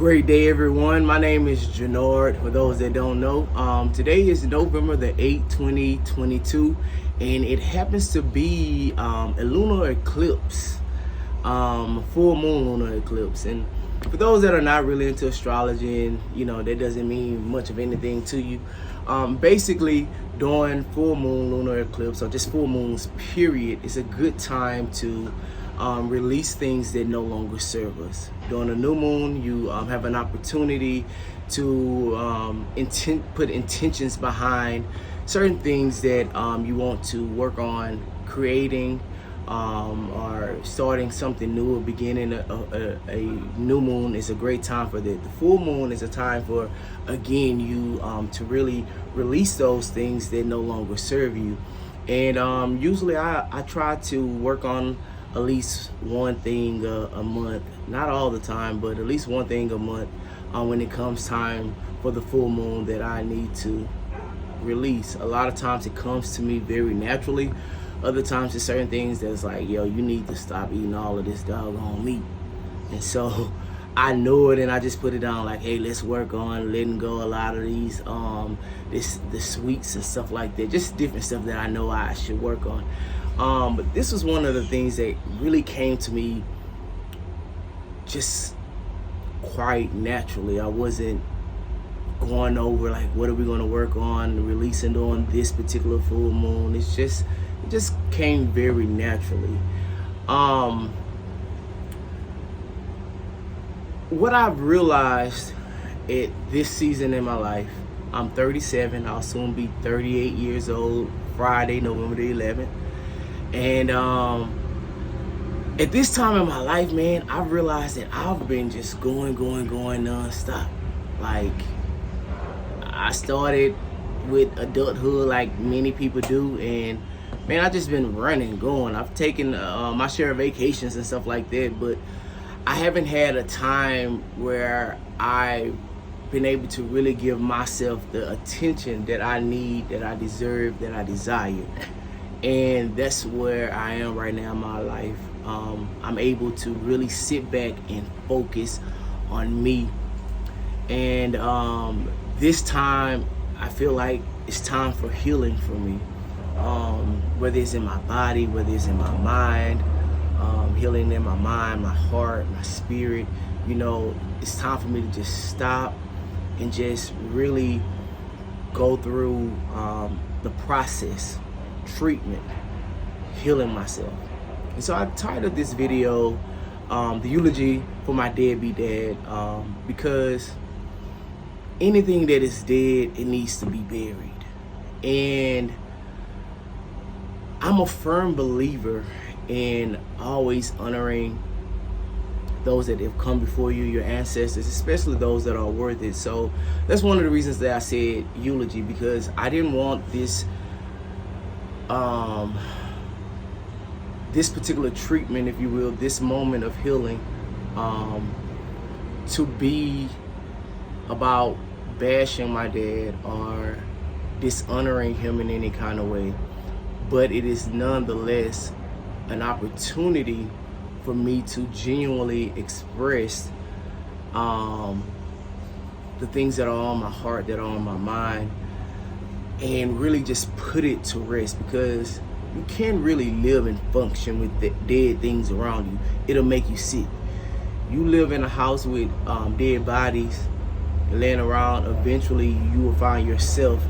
Great day, everyone. My name is Jannard, for those that don't know. Today is November the 8th, 2022, and it happens to be a lunar eclipse, full moon lunar eclipse. And for those that are not really into astrology and, that doesn't mean much of anything to you, basically during full moon lunar eclipse, or just full moons period, is a good time to release things that no longer serve us. During a new moon, you have an opportunity to put intentions behind certain things that you want to work on creating, or starting something new, or beginning a new moon is a great time for that. The full moon is a time for, again, you to really release those things that no longer serve you. And usually I try to work on at least one thing a month, not all the time, but at least one thing a month when it comes time for the full moon that I need to release. A lot of times it comes to me very naturally. Other times it's certain things that's like, yo, you need to stop eating all of this doggone meat. And so I know it, and I just put it down like, hey, let's work on letting go a lot of these the sweets and stuff like that, just different stuff that I know I should work on. But this was one of the things that really came to me just quite naturally. I wasn't going over like, what are we going to work on releasing on this particular full moon. It just came very naturally. What I've realized at this season in my life, I'm 37. I'll soon be 38 years old Friday, November the 11th. And at this time in my life, man, I realized that I've been just going nonstop. Like, I started with adulthood like many people do, and man, I've just been running, going. I've taken my share of vacations and stuff like that, but I haven't had a time where I've been able to really give myself the attention that I need, that I deserve, that I desire. And that's where I am right now in my life. I'm able to really sit back and focus on me. And this time, I feel like it's time for healing for me. Whether it's in my body, whether it's in my mind, healing in my mind, my heart, my spirit. It's time for me to just stop and just really go through the process, treatment, healing myself. And so I titled this video the eulogy for my deadbeat dad, because anything that is dead, it needs to be buried. And I'm a firm believer in always honoring those that have come before you, your ancestors, especially those that are worth it. So that's one of the reasons that I said eulogy, because I didn't want this this particular treatment, if you will, this moment of healing, to be about bashing my dad or dishonoring him in any kind of way. But it is nonetheless an opportunity for me to genuinely express the things that are on my heart, that are on my mind, and really just put it to rest, because you can't really live and function with the dead things around you. It'll make you sick. You live in a house with dead bodies laying around, eventually you will find yourself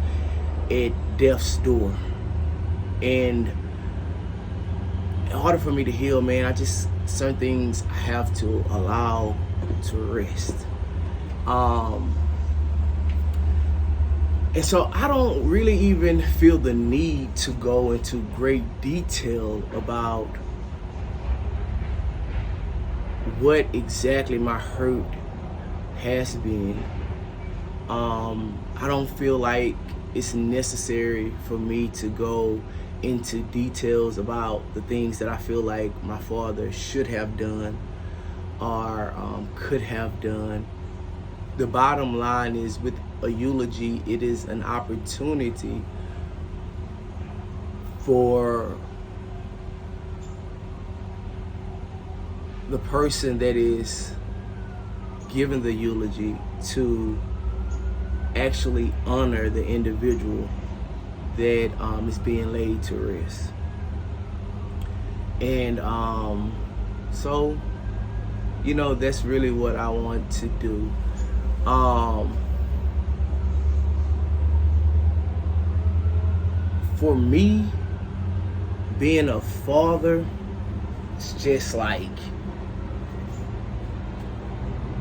at death's door. And in order for me to heal, man, certain things I have to allow to rest. And so I don't really even feel the need to go into great detail about what exactly my hurt has been. I don't feel like it's necessary for me to go into details about the things that I feel like my father should have done or could have done. The bottom line is, with a eulogy, it is an opportunity for the person that is giving the eulogy to actually honor the individual that is being laid to rest. And so, you know, that's really what I want to do. For me, being a father, it's just like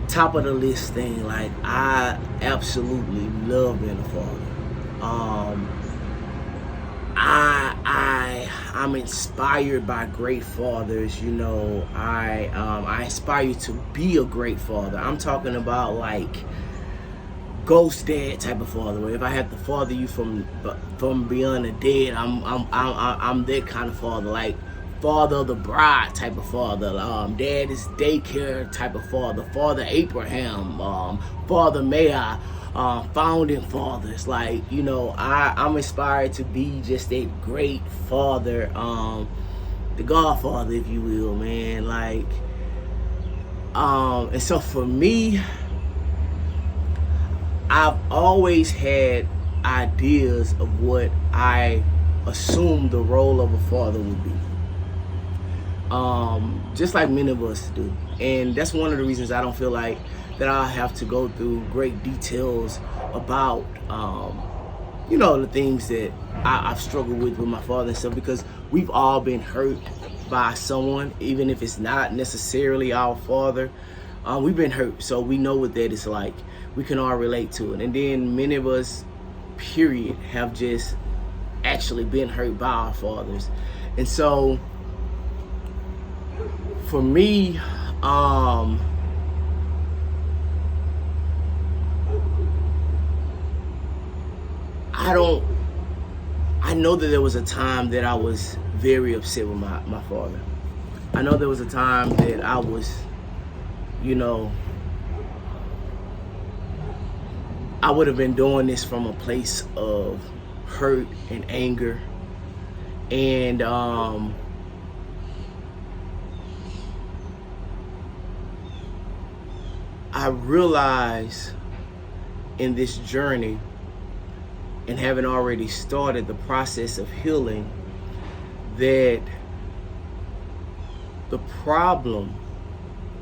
top of the list thing. Like, I absolutely love being a father. I'm inspired by great fathers. You know, I inspire you to be a great father. I'm talking about like ghost dad type of father. Where if I have to father you from beyond the dead, I'm that kind of father. Like father of the bride type of father. Dad is daycare type of father. Father Abraham. Father Maya. Founding fathers. Like, you know, I'm inspired to be just a great father, the godfather, if you will, man. Like, and so for me, I've always had ideas of what I assumed the role of a father would be, just like many of us do. And that's one of the reasons I don't feel like that I have to go through great details about, you know, the things that I've struggled with my father and stuff, because we've all been hurt by someone, even if it's not necessarily our father. We've been hurt, so we know what that is like. We can all relate to it. And then many of us, period, have just actually been hurt by our fathers. And so for me, I know that there was a time that I was very upset with my father. I know there was a time that I was, you know, I would have been doing this from a place of hurt and anger. And I realized in this journey, and having already started the process of healing, that the problem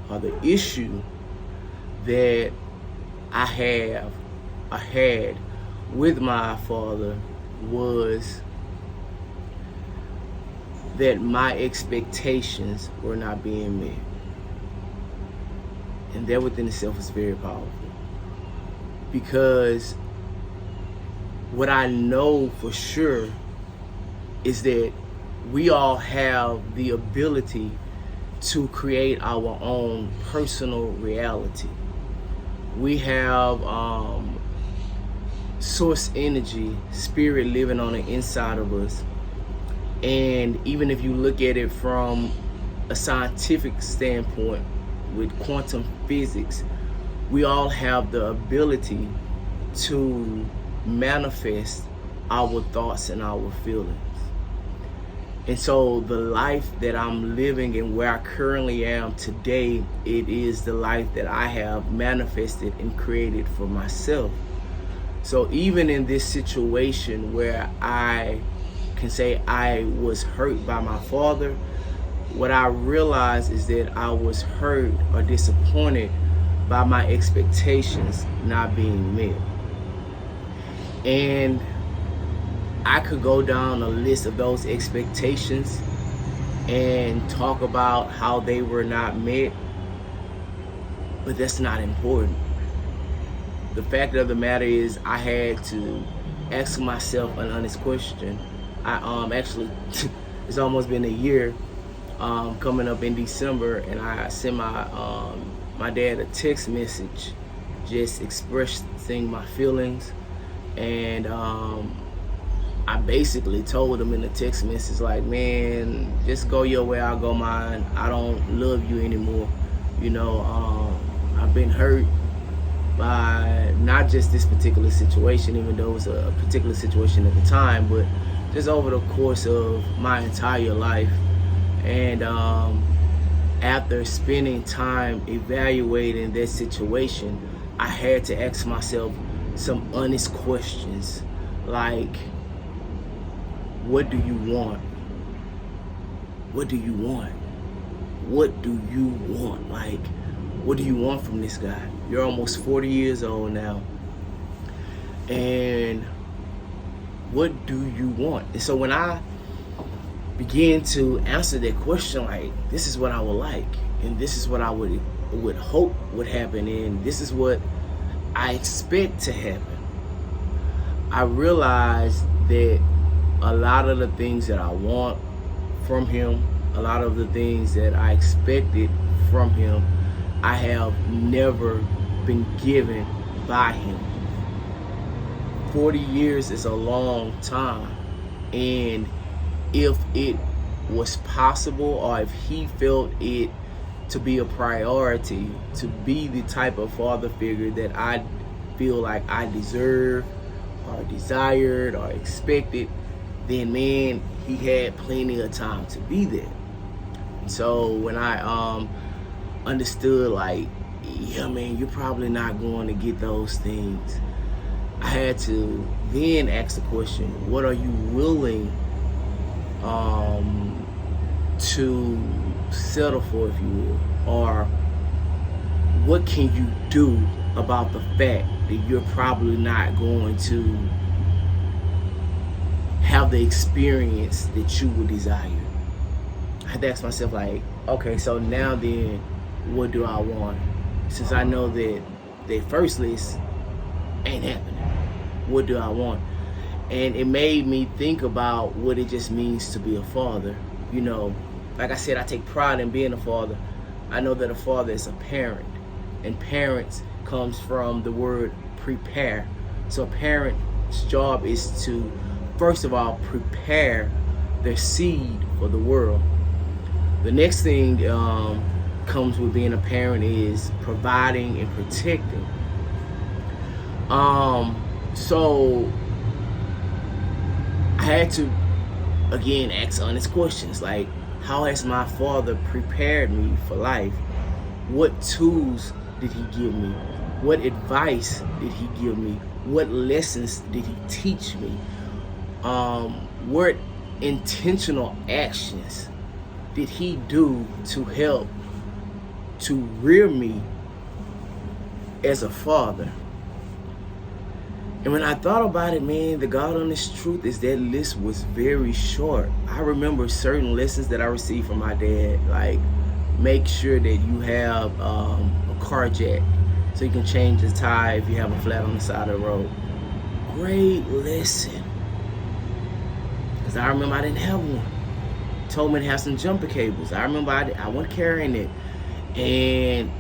or the issue that I had with my father was that my expectations were not being met. And that within itself is very powerful, because what I know for sure is that we all have the ability to create our own personal reality. We have source energy, spirit living on the inside of us. And even if you look at it from a scientific standpoint with quantum physics, we all have the ability to manifest our thoughts and our feelings. And so the life that I'm living and where I currently am today, it is the life that I have manifested and created for myself. So even in this situation where I can say I was hurt by my father, what I realized is that I was hurt or disappointed by my expectations not being met. And I could go down a list of those expectations and talk about how they were not met, but that's not important. The fact of the matter is I had to ask myself an honest question. I actually, it's almost been a year coming up in December, and I sent my dad a text message just expressing my feelings. And I basically told him in the text message, like, man, just go your way, I'll go mine. I don't love you anymore. You know, I've been hurt by not just this particular situation, even though it was a particular situation at the time, but just over the course of my entire life. And after spending time evaluating that situation, I had to ask myself some honest questions like, what do you want? What do you want? What do you want? Like, what do you want from this guy? You're almost 40 years old now. And what do you want? And so when I began to answer that question, like, this is what I would like, and this is what I would hope would happen, and this is what I expect to happen, I realized that a lot of the things that I want from him, a lot of the things that I expected from him, I have never been given by him. 40 years is a long time, and if it was possible, or if he felt it to be a priority to be the type of father figure that I feel like I deserve or desired or expected, then man, he had plenty of time to be there. So when I understood, like, yeah man, you're probably not going to get those things, I had to then ask the question, what are you willing to settle for, if you will? Or what can you do about the fact that you're probably not going to have the experience that you would desire? I had to ask myself, like, okay, so now then, what do I want? Since I know that the first list ain't happening, what do I want? And it made me think about what it just means to be a father. You know, like I said, I take pride in being a father. I know that a father is a parent, and parents comes from the word prepare. So a parent's job is to, first of all, prepare their seed for the world. The next thing comes with being a parent is providing and protecting. So I had to, again, ask honest questions like, how has my father prepared me for life? What tools did he give me? What advice did he give me? What lessons did he teach me? What intentional actions did he do to help to rear me as a father? And when I thought about it, man, the God honest truth is that list was very short. I remember certain lessons that I received from my dad, like make sure that you have a car jack so you can change the tire if you have a flat on the side of the road. Great lesson. Because I remember I didn't have one. Told me to have some jumper cables. I remember I wasn't carrying it. And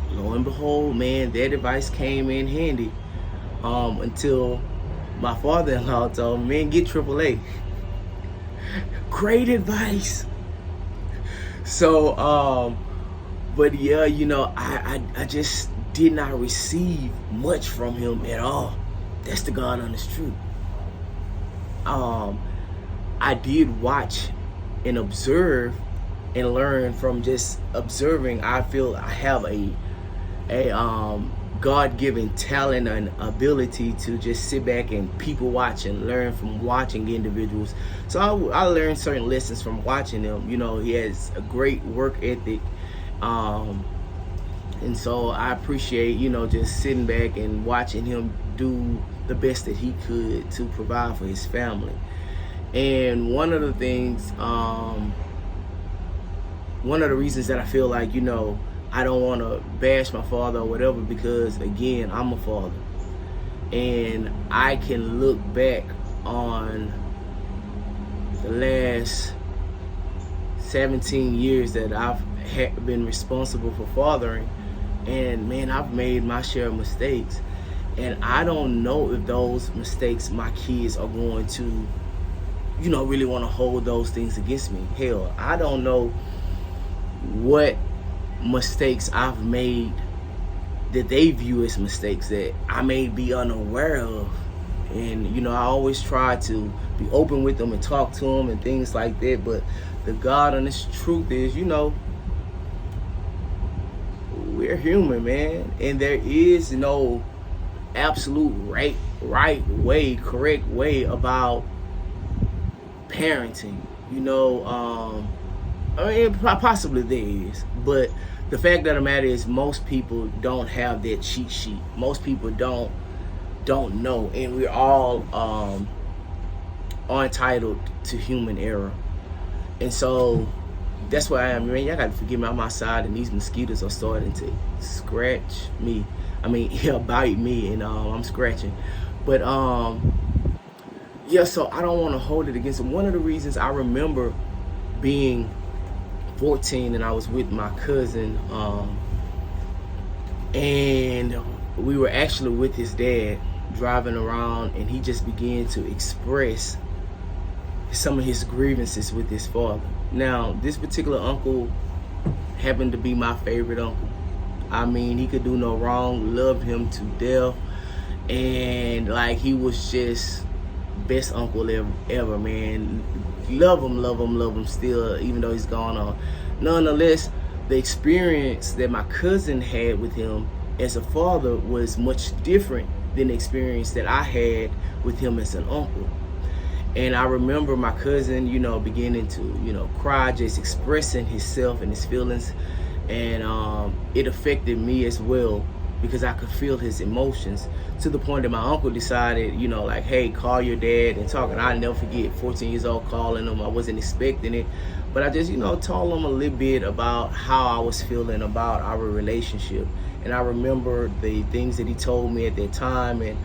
lo and behold, man, that advice came in handy. Until my father-in-law told me, man, get AAA. Great advice. So, but yeah, you know, I just did not receive much from him at all. That's the God honest truth. I did watch and observe and learn from just observing. I feel I have a God-given talent and ability to just sit back and people watch and learn from watching individuals. So I learned certain lessons from watching them. You know, he has a great work ethic. And so I appreciate, you know, just sitting back and watching him do the best that he could to provide for his family. And one of the things, one of the reasons that I feel like, you know, I don't want to bash my father or whatever, because again, I'm a father, and I can look back on the last 17 years that I've been responsible for fathering, and man, I've made my share of mistakes, and I don't know if those mistakes my kids are going to, you know, really want to hold those things against me. Hell, I don't know what mistakes I've made that they view as mistakes that I may be unaware of. And you know, I always try to be open with them and talk to them and things like that, but the God honest truth is, you know, human, man, and there is no absolute right way, correct way about parenting. I mean, possibly there is, but the fact of the matter is, most people don't have that cheat sheet. Most people don't know, and we're all entitled to human error. And so that's why man, y'all gotta forgive me. I'm outside and these mosquitoes are starting to scratch me. Bite me, and I'm scratching. But yeah, so I don't want to hold it against them. One of the reasons I remember being 14 and I was with my cousin, and we were actually with his dad driving around, and he just began to express some of his grievances with his father. Now, this particular uncle happened to be my favorite uncle. I mean, he could do no wrong, loved him to death, and like, he was just best uncle ever, man. Love him still, even though he's gone on. Nonetheless, the experience that my cousin had with him as a father was much different than the experience that I had with him as an uncle. And I remember my cousin, beginning to, cry, just expressing himself and his feelings. And it affected me as well, because I could feel his emotions, to the point that my uncle decided, like, hey, call your dad and talk. And I'll never forget, 14 years old, calling him. I wasn't expecting it, but I just, told him a little bit about how I was feeling about our relationship. And I remember the things that he told me at that time. And,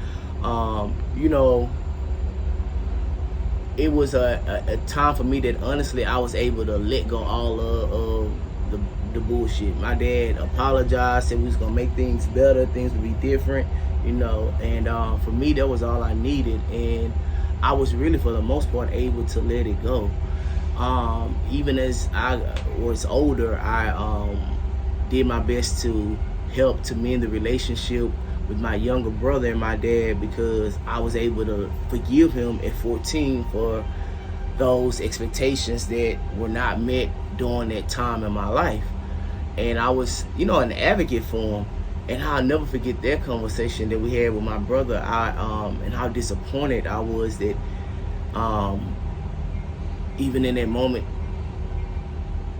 it was a time for me that honestly I was able to let go all of the bullshit. My dad apologized, said we was gonna make things better, things would be different, and for me that was all I needed, and I was really, for the most part, able to let it go. Even as I was older, I did my best to help to mend the relationship with my younger brother and my dad, because I was able to forgive him at 14 for those expectations that were not met during that time in my life. And I was, an advocate for him. And I'll never forget that conversation that we had with my brother. And how disappointed I was that even in that moment,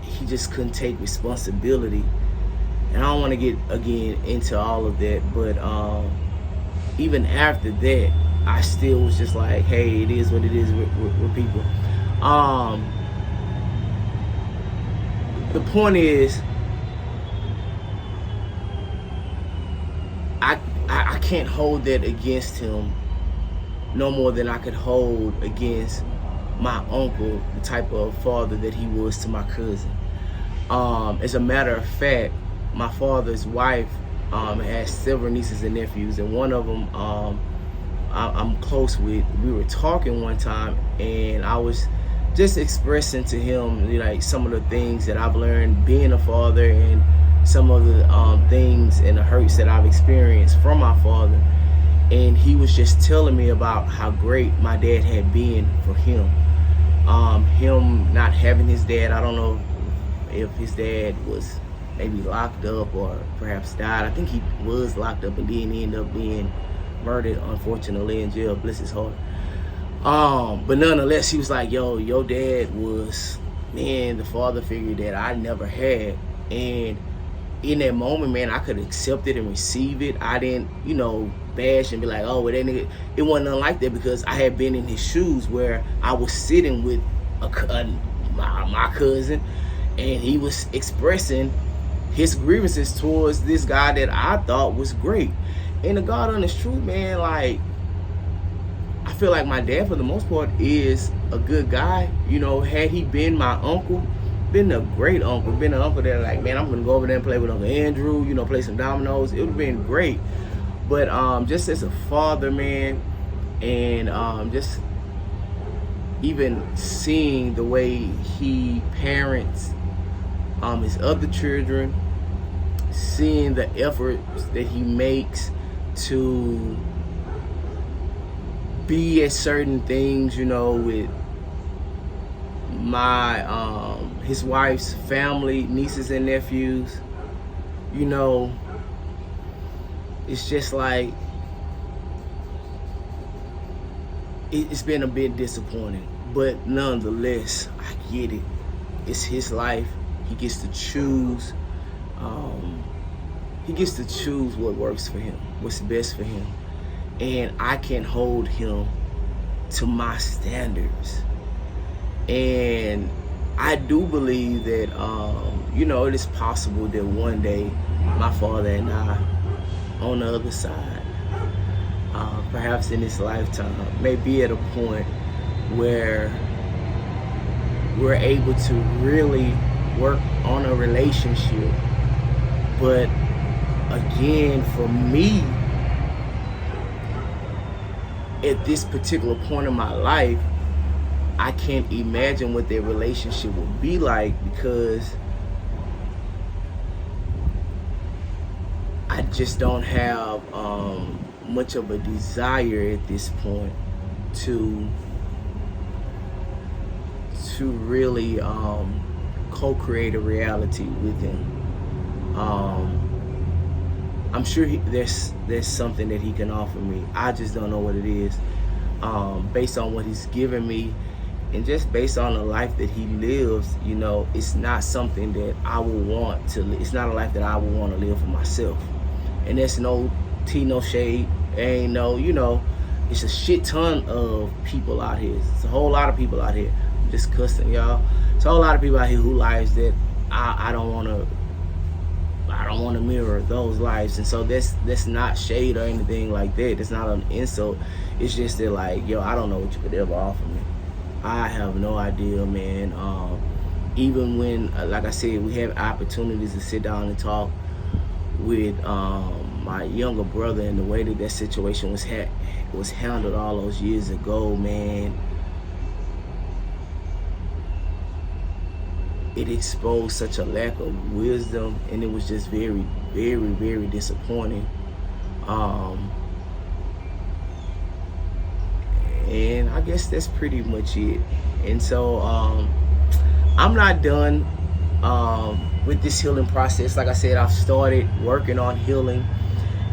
he just couldn't take responsibility. And I don't want to get again into all of that, but even after that, I still was just like, hey, it is what it is with people. The point is, I can't hold that against him no more than I could hold against my uncle, the type of father that he was to my cousin. As a matter of fact, my father's wife has several nieces and nephews, and one of them I'm close with. We were talking one time, and I was just expressing to him, like, some of the things that I've learned being a father, and some of the things and the hurts that I've experienced from my father. And he was just telling me about how great my dad had been for him. Him not having his dad, I don't know if his dad was maybe locked up or perhaps died. I think he was locked up and then ended up being murdered, unfortunately, in jail. Bless his heart. But nonetheless, he was like, yo, your dad was, man, the father figure that I never had. And in that moment, man, I could accept it and receive it. I didn't, bash and be like, oh, well, that nigga. It wasn't nothing like that, because I had been in his shoes where I was sitting with my cousin, and he was expressing his grievances towards this guy that I thought was great. And the God honest truth, man, like, I feel like my dad, for the most part, is a good guy. Had he been my uncle, been a great uncle, been an uncle that, like, man, I'm gonna go over there and play with Uncle Andrew, play some dominoes, it would have been great. But just as a father, man, and just even seeing the way he parents his other children, seeing the efforts that he makes to be at certain things, with my his wife's family, nieces and nephews, it's just like it's been a bit disappointing, but nonetheless, I get it. It's his life. He gets to choose. He gets to choose what works for him, what's best for him, and I can't hold him to my standards. And I do believe that it is possible that one day my father and I, on the other side, perhaps in this lifetime, may be at a point where we're able to really work on a relationship. But again, for me, at this particular point in my life, I can't imagine what their relationship would be like, because I just don't have much of a desire at this point to really co-create a reality with him. I'm sure there's something that he can offer me. I just don't know what it is. Based on what he's given me, and just based on the life that he lives, it's not something that I would want to. It's not a life that I would want to live for myself. And there's no tea, no shade. Ain't no, it's a shit ton of people out here. It's a whole lot of people out here. I'm just cussing, y'all. It's a whole lot of people out here who lives that I don't want to mirror those lives. And so that's not shade or anything like that. It's not an insult. It's just that, like, yo, I don't know what you could ever offer me. I have no idea, man. Even when, like I said, we have opportunities to sit down and talk with my younger brother, and the way that situation was handled all those years ago, man, it exposed such a lack of wisdom, and it was just very, very, very disappointing. And I guess that's pretty much it. And so I'm not done with this healing process. Like I said, I've started working on healing,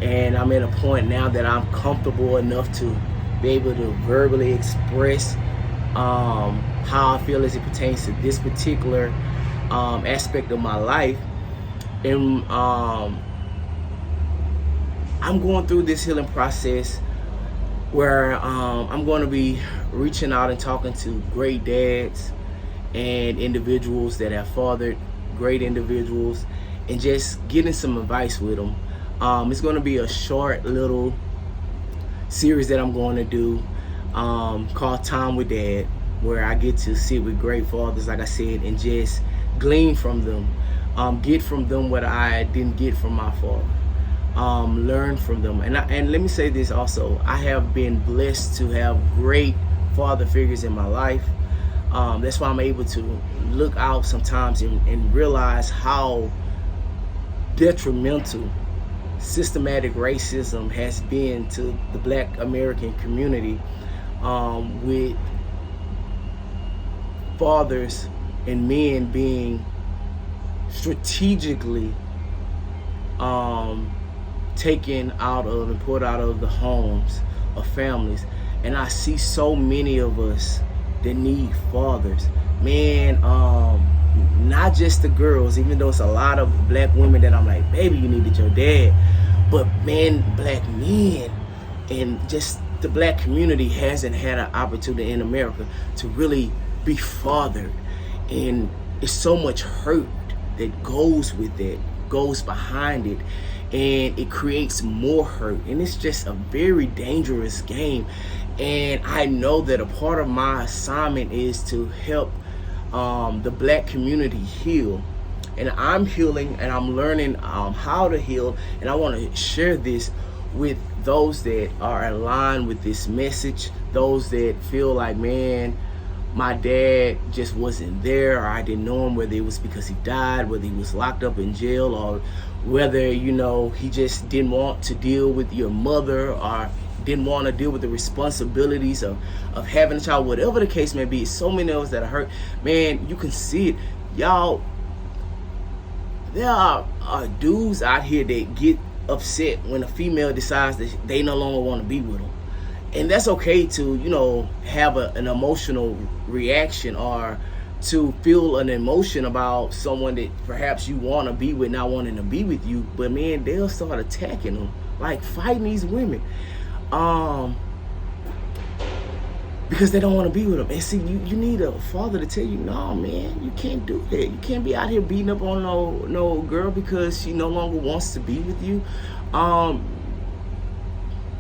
and I'm at a point now that I'm comfortable enough to be able to verbally express how I feel as it pertains to this particular aspect of my life. And I'm going through this healing process where I'm going to be reaching out and talking to great dads and individuals that have fathered great individuals, and just getting some advice with them. It's going to be a short little series that I'm going to do called Time with Dad, where I get to sit with great fathers, like I said, and just glean from them, get from them what I didn't get from my father. Learn from them. And let me say this also, I have been blessed to have great father figures in my life. That's why I'm able to look out sometimes and realize how detrimental systematic racism has been to the Black American community, with fathers and men being strategically taken out of and put out of the homes of families. And I see so many of us that need fathers, man. Not just the girls, even though it's a lot of Black women that I'm like, baby, you needed your dad, but man, Black men, and just the Black community hasn't had an opportunity in America to really be fathered. And it's so much hurt that goes with it, goes behind it, and it creates more hurt. And it's just a very dangerous game. And I know that a part of my assignment is to help the Black community heal. And I'm healing, and I'm learning how to heal. And I want to share this with those that are aligned with this message, those that feel like, man, my dad just wasn't there, or I didn't know him, whether it was because he died, whether he was locked up in jail, or whether, he just didn't want to deal with your mother, or didn't want to deal with the responsibilities of having a child. Whatever the case may be, so many of us that are hurt, man. You can see it, y'all. There are dudes out here that get upset when a female decides that they no longer want to be with them. And that's okay to, have an emotional reaction, or to feel an emotion about someone that perhaps you want to be with not wanting to be with you. But man, they'll start attacking them, like fighting these women, because they don't want to be with them. And see, you need a father to tell you, no, man, you can't do that. You can't be out here beating up on no girl because she no longer wants to be with you.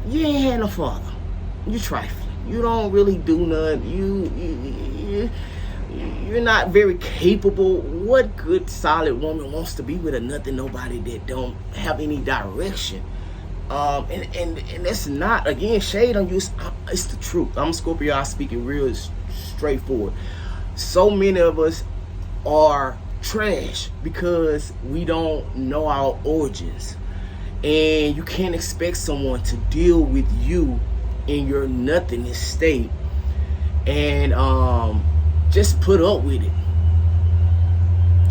You ain't had no father. You trifling. You don't really do nothing. You're not very capable. What good, solid woman wants to be with nobody that don't have any direction? And that's not, again, shade on you. It's the truth. I'm Scorpio. I'm speaking real straightforward. So many of us are trash because we don't know our origins. And you can't expect someone to deal with you in your nothingness state and just put up with it,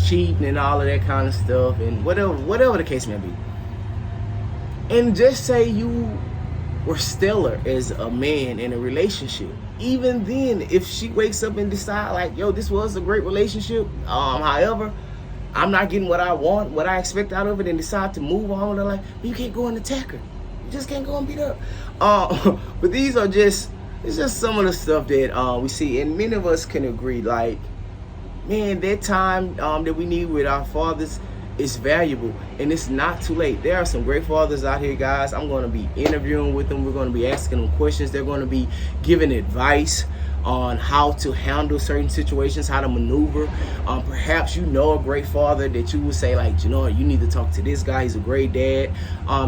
cheating and all of that kind of stuff, and whatever the case may be. And just say you were stellar as a man in a relationship. Even then, if she wakes up and decide like, yo, this was a great relationship, however, I'm not getting what I want, what I expect out of it, and decide to move on with her life, you can't go and attack her. You just can't go and beat her up. But these are it's just some of the stuff that we see, and many of us can agree, like, man, that time that we need with our fathers is valuable, and it's not too late. There are some great fathers out here, guys. I'm going to be interviewing with them. We're going to be asking them questions. They're going to be giving advice on how to handle certain situations, how to maneuver. Perhaps you know a great father that you would say, like, you need to talk to this guy. He's a great dad.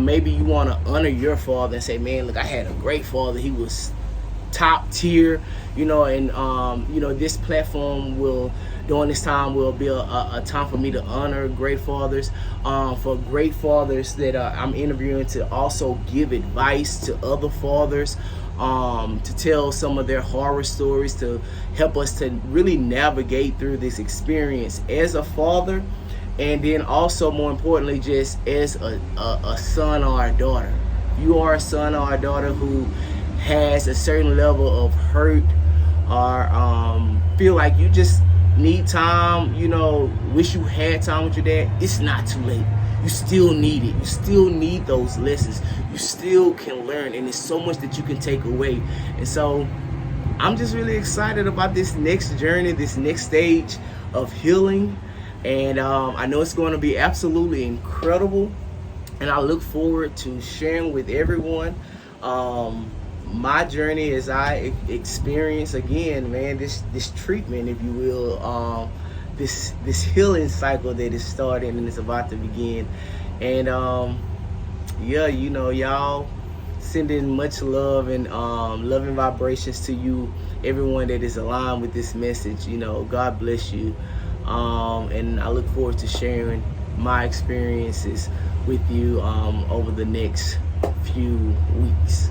Maybe you want to honor your father and say, man, look, I had a great father. He was top tier, and this platform during this time will be a time for me to honor great fathers, for great fathers that I'm interviewing to also give advice to other fathers, to tell some of their horror stories, to help us to really navigate through this experience as a father, and then also, more importantly, just as a son or a daughter. You are a son or a daughter who has a certain level of hurt, or feel like you just need time, wish you had time with your dad. It's not too late. You still need it. You still need those lessons. You still can learn, and there's so much that you can take away. And so I'm just really excited about this next journey, this next stage of healing. And I know it's going to be absolutely incredible, and I look forward to sharing with everyone my journey as I experience, again, man, this treatment, if you will, this healing cycle that is starting and is about to begin. And y'all sending much love and loving vibrations to you, everyone that is aligned with this message. God bless you, and I look forward to sharing my experiences with you over the next few weeks.